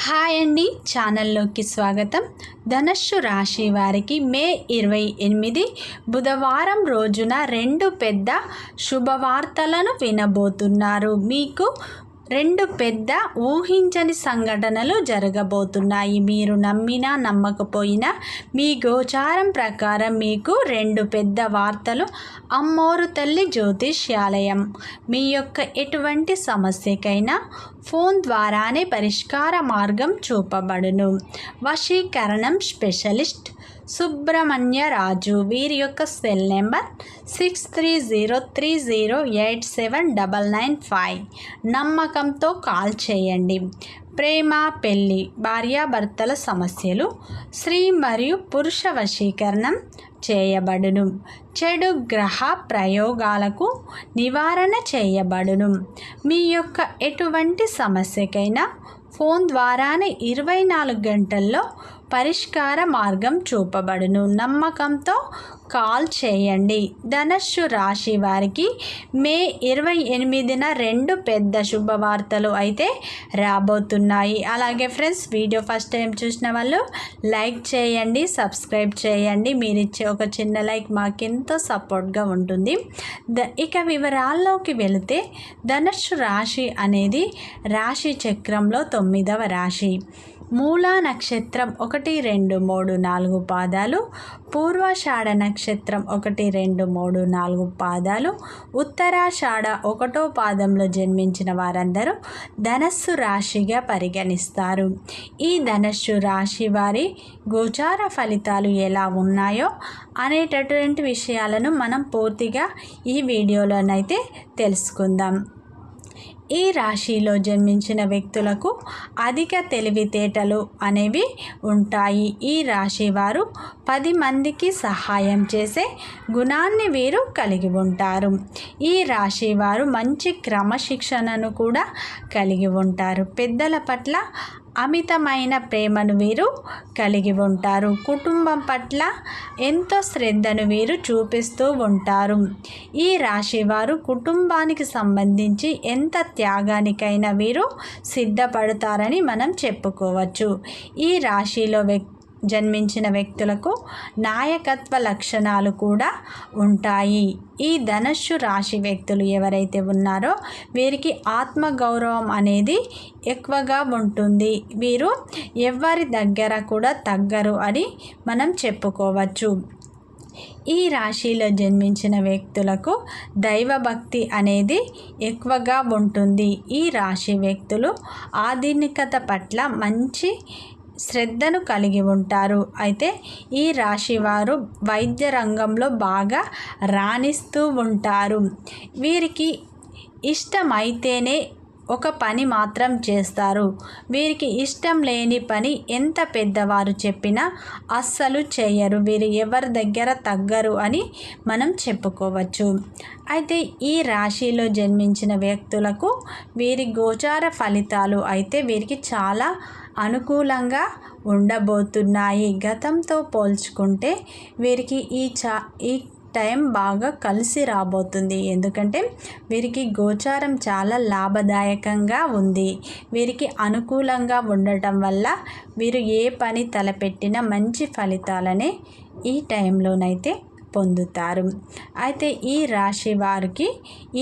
Hi అండి, ఛానల్లోకి స్వాగతం. ధనుస్సు రాశి వారికి మే 28 బుధవారం రోజున రెండు పెద్ద శుభవార్తలను వినబోతున్నారు. మీకు రెండు పెద్ద ఊహించని సంఘటనలు జరగబోతున్నాయి. మీరు నమ్మినా నమ్మకపోయినా మీ గోచారం ప్రకారం మీకు రెండు పెద్ద వార్తలు అమ్మోరు తల్లి జ్యోతిష్యాలయం మీ యొక్క ఎటువంటి సమస్యకైనా ఫోన్ ద్వారానే పరిష్కార మార్గం చూపబడును. వశీకరణం స్పెషలిస్ట్ సుబ్రహ్మణ్య రాజు. వీరి యొక్క సెల్ నెంబర్ 6303087995. నమ్మకంతో కాల్ చేయండి. ప్రేమ, పెళ్ళి, భార్యాభర్తల సమస్యలు, స్త్రీ మరియు పురుష వశీకరణం చేయబడును. చెడు గ్రహ ప్రయోగాలకు నివారణ చేయబడును. మీ యొక్క ఎటువంటి సమస్యకైనా ఫోన్ ద్వారానే 24 గంటల్లో పరిష్కార మార్గం చూపబడును. నమ్మకంతో కాల్ చేయండి. ధనుస్సు రాశి వారికి మే 28న రెండు పెద్ద శుభవార్తలు అయితే రాబోతున్నాయి. అలాగే ఫ్రెండ్స్, వీడియో ఫస్ట్ టైం చూసిన వాళ్ళు లైక్ చేయండి, సబ్స్క్రైబ్ చేయండి. మీరు ఇచ్చే ఒక చిన్న లైక్ మాకెంతో సపోర్ట్గా ఉంటుంది. ఇక వివరాల్లోకి వెళితే, ధనుస్సు రాశి అనేది రాశి చక్రంలో 9వ రాశి. మూలా నక్షత్రం 1, 2, 3, 4 పాదాలు, పూర్వాషాఢ నక్షత్రం 1, 2, 3, 4 పాదాలు, ఉత్తరాషాఢ 1వ పాదంలో జన్మించిన వారందరూ ధనుస్సు రాశిగా పరిగణిస్తారు. ఈ ధనుస్సు రాశి వారి గోచార ఫలితాలు ఎలా ఉన్నాయో అనేటటువంటి విషయాలను మనం పూర్తిగా ఈ వీడియోలోనైతే తెలుసుకుందాం. ఈ రాశిలో జన్మించిన వ్యక్తులకు అధిక తెలివితేటలు అనేవి ఉంటాయి. ఈ రాశి వారు 10 మందికి సహాయం చేసే గుణాన్ని వీరు కలిగి ఉంటారు. ఈ రాశి వారు మంచి క్రమశిక్షణను కూడా కలిగి ఉంటారు. పెద్దల పట్ల అమితమైన ప్రేమను వీరు కలిగి ఉంటారు. కుటుంబం పట్ల ఎంతో శ్రద్ధను వీరు చూపిస్తూ ఉంటారు. ఈ రాశి వారు కుటుంబానికి సంబంధించి ఎంత త్యాగానికైనా వీరు సిద్ధపడతారని మనం చెప్పుకోవచ్చు. ఈ రాశిలో జన్మించిన వ్యక్తులకు నాయకత్వ లక్షణాలు కూడా ఉంటాయి. ఈ ధనుస్సు రాశి వ్యక్తులు ఎవరైతే ఉన్నారో వీరికి ఆత్మగౌరవం అనేది ఎక్కువగా ఉంటుంది. వీరు ఎవరి దగ్గర కూడా తగ్గరు అని మనం చెప్పుకోవచ్చు. ఈ రాశిలో జన్మించిన వ్యక్తులకు దైవభక్తి అనేది ఎక్కువగా ఉంటుంది. ఈ రాశి వ్యక్తులు ఆధునికత పట్ల మంచి శ్రద్ధను కలిగి ఉంటారు. అయితే ఈ రాశి వారు వైద్య రంగంలో బాగా రాణిస్తూ ఉంటారు. వీరికి ఇష్టమైతేనే ఒక పని మాత్రం చేస్తారు. వీరికి ఇష్టం లేని పని ఎంత పెద్దవారు చెప్పినా అస్సలు చేయరు. వీరు ఎవరి దగ్గర తగ్గరు అని మనం చెప్పుకోవచ్చు. అయితే ఈ రాశిలో జన్మించిన వ్యక్తులకు వీరి గోచార ఫలితాలు అయితే వీరికి చాలా అనుకూలంగా ఉండబోతున్నాయి. గతంతో పోల్చుకుంటే వీరికి ఈ టైం బాగా కలిసి రాబోతుంది. ఎందుకంటే వీరికి గోచారం చాలా లాభదాయకంగా ఉంది. వీరికి అనుకూలంగా ఉండటం వల్ల వీరు ఏ పని తలపెట్టినా మంచి ఫలితాలనే ఈ టైంలోనైతే పొందుతారు. అయితే ఈ రాశి వారికి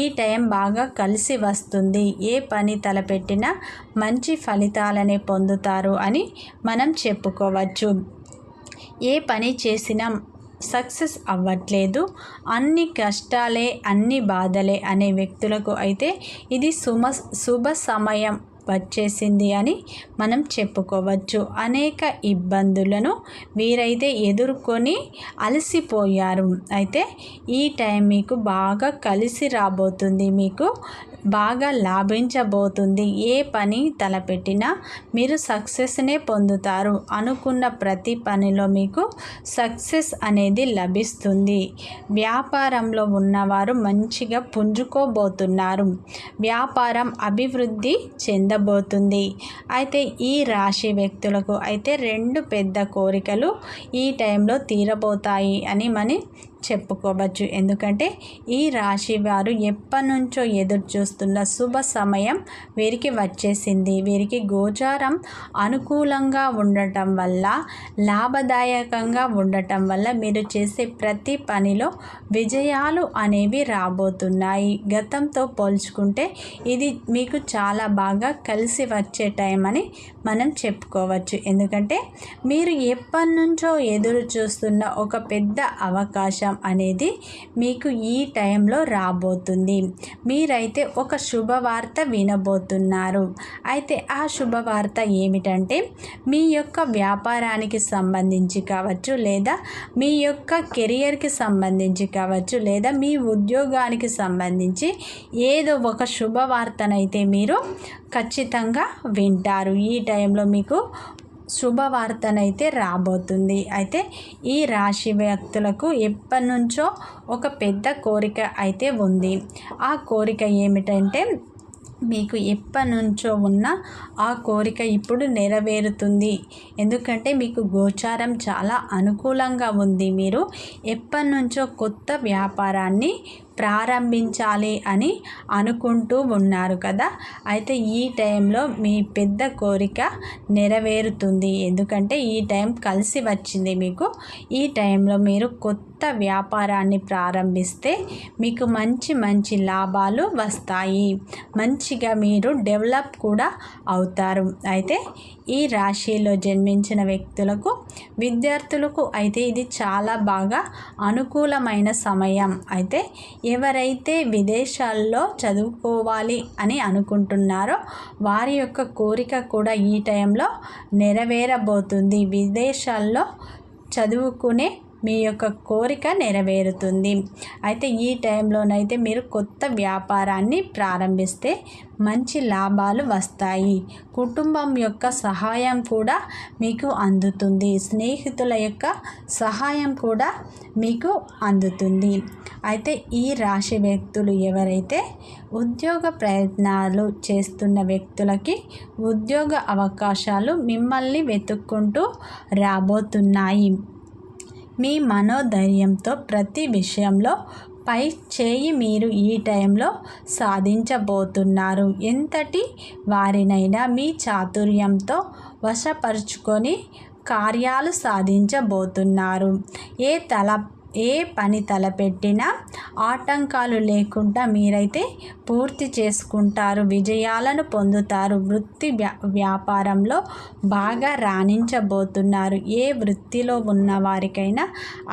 ఈ టైం బాగా కలిసి వస్తుంది. ఏ పని తలపెట్టినా మంచి ఫలితాలనే పొందుతారు అని మనం చెప్పుకోవచ్చు. ఏ పని చేసినా సక్సెస్ అవ్వట్లేదు, అన్ని కష్టాలే, అన్ని బాధలే అనే వ్యక్తులకు అయితే ఇది శుభ సమయం వచ్చేసింది అని మనం చెప్పుకోవచ్చు. అనేక ఇబ్బందులను వీరైతే ఎదుర్కొని అలసిపోయారు. అయితే ఈ టైం మీకు బాగా కలిసి రాబోతుంది. మీకు బాగా లాభించబోతుంది. ఏ పని తలపెట్టినా మీరు సక్సెస్నే పొందుతారు. అనుకున్న ప్రతి పనిలో మీకు సక్సెస్ అనేది లభిస్తుంది. వ్యాపారంలో ఉన్నవారు మంచిగా పుంజుకోబోతున్నారు. వ్యాపారం అభివృద్ధి చెందబోతుంది. అయితే ఈ రాశి వ్యక్తులకు అయితే రెండు పెద్ద కోరికలు ఈ టైంలో తీరబోతాయి అని మనం చెప్పుకోవచ్చు. ఎందుకంటే ఈ రాశి వారు ఎప్పటి నుంచో ఎదురు చూస్తున్న శుభ సమయం వీరికి వచ్చేసింది. వీరికి గోచారం అనుకూలంగా ఉండటం వల్ల, లాభదాయకంగా ఉండటం వల్ల మీరు చేసే ప్రతి పనిలో విజయాలు అనేవి రాబోతున్నాయి. గతంతో పోల్చుకుంటే ఇది మీకు చాలా బాగా కలిసి వచ్చే టైం అని మనం చెప్పుకోవచ్చు. ఎందుకంటే మీరు ఎప్పటి నుంచో ఎదురు చూస్తున్న ఒక పెద్ద అవకాశం అనేది మీకు ఈ టైంలో రాబోతుంది. మీరైతే ఒక శుభవార్త వినబోతున్నారు. అయితే ఆ శుభవార్త ఏమిటంటే మీ యొక్క వ్యాపారానికి సంబంధించి కావచ్చు, లేదా మీ యొక్క కెరియర్కి సంబంధించి కావచ్చు, లేదా మీ ఉద్యోగానికి సంబంధించి ఏదో ఒక శుభవార్తనైతే మీరు ఖచ్చితంగా వింటారు. ఈ టైంలో మీకు శుభవార్తనైతే రాబోతుంది. అయితే ఈ రాశి వ్యక్తులకు ఎప్పటి నుంచో ఒక పెద్ద కోరిక అయితే ఉంది. ఆ కోరిక ఏమిటంటే మీకు ఎప్పటి నుంచో ఉన్న ఆ కోరిక ఇప్పుడు నెరవేరుతుంది. ఎందుకంటే మీకు గోచారం చాలా అనుకూలంగా ఉంది. మీరు ఎప్పటి నుంచో కొత్త వ్యాపారాన్ని ప్రారంభించాలి అని అనుకుంటూ ఉన్నారు కదా. అయితే ఈ టైంలో మీ పెద్ద కోరిక నెరవేరుతుంది. ఎందుకంటే ఈ టైం కలిసి వచ్చింది మీకు. ఈ టైంలో మీరు కొత్త వ్యాపారాన్ని ప్రారంభిస్తే మీకు మంచి మంచి లాభాలు వస్తాయి. మంచిగా మీరు డెవలప్ కూడా అవుతారు. అయితే ఈ రాశిలో జన్మించిన వ్యక్తులకు, విద్యార్థులకు అయితే ఇది చాలా బాగా అనుకూలమైన సమయం. అయితే ఎవరైతే విదేశాల్లో చదువుకోవాలి అని అనుకుంటున్నారో వారి యొక్క కోరిక కూడా ఈ టైంలో నెరవేరబోతుంది. విదేశాల్లో చదువుకునే మీ యొక్క కోరిక నెరవేరుతుంది. అయితే ఈ టైంలోనైతే మీరు కొత్త వ్యాపారాన్ని ప్రారంభిస్తే మంచి లాభాలు వస్తాయి. కుటుంబం యొక్క సహాయం కూడా మీకు అందుతుంది. స్నేహితుల యొక్క సహాయం కూడా మీకు అందుతుంది. అయితే ఈ రాశి వ్యక్తులు ఎవరైతే ఉద్యోగ ప్రయత్నాలు చేస్తున్న వ్యక్తులకి ఉద్యోగ అవకాశాలు మిమ్మల్ని వెతుక్కుంటూ రాబోతున్నాయి. మీ మనోధైర్యంతో ప్రతి విషయంలో పై చేయి మీరు ఈ టైంలో సాధించబోతున్నారు. ఎంతటి వారినైనా మీ చాతుర్యంతో వశపరుచుకొని కార్యాలు సాధించబోతున్నారు. ఏ పని తలపెట్టినా ఆటంకాలు లేకుండా మీరైతే పూర్తి చేసుకుంటారు. విజయాలను పొందుతారు. వృత్తి వ్యాపారంలో బాగా రాణించబోతున్నారు. ఏ వృత్తిలో ఉన్న వారికైనా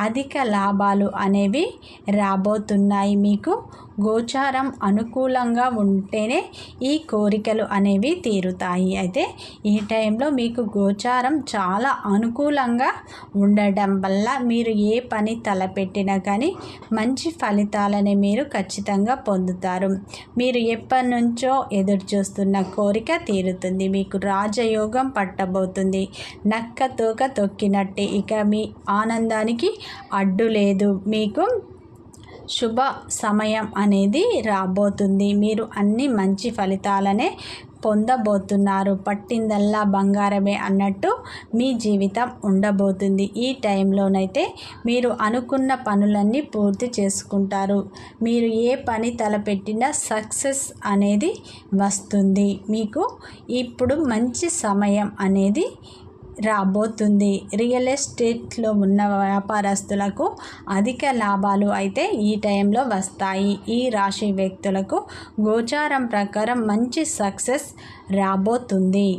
అధిక లాభాలు అనేవి రాబోతున్నాయి. మీకు గోచారం అనుకూలంగా ఉంటేనే ఈ కోరికలు అనేవి తీరుతాయి. అయితే ఈ టైంలో మీకు గోచారం చాలా అనుకూలంగా ఉండడం వల్ల మీరు ఏ పని తలపెట్టినా కానీ మంచి ఫలితాలని మీరు ఖచ్చితంగా పొందుతారు. మీరు ఎప్పటి నుంచో ఎదురు చూస్తున్న కోరిక తీరుతుంది. మీకు రాజయోగం పట్టబోతుంది. నక్క తోక తొక్కినట్టే. ఇక మీ ఆనందానికి అడ్డు లేదు. మీకు శుభ సమయం అనేది రాబోతుంది. మీరు అన్ని మంచి ఫలితాలనే పొందబోతున్నారు. పట్టిందల్లా బంగారమే అన్నట్టు మీ జీవితం ఉండబోతుంది. ఈ టైంలోనైతే మీరు అనుకున్న పనులన్నీ పూర్తి చేసుకుంటారు. మీరు ఏ పని తలపెట్టినా సక్సెస్ అనేది వస్తుంది. మీకు ఇప్పుడు మంచి సమయం అనేది రాబోతుంది. రియల్ ఎస్టేట్లో ఉన్న వ్యాపారస్తులకు అధిక లాభాలు అయితే ఈ టైంలో వస్తాయి. ఈ రాశి వ్యక్తులకు గోచారం ప్రకారం మంచి సక్సెస్ రాబోతుంది.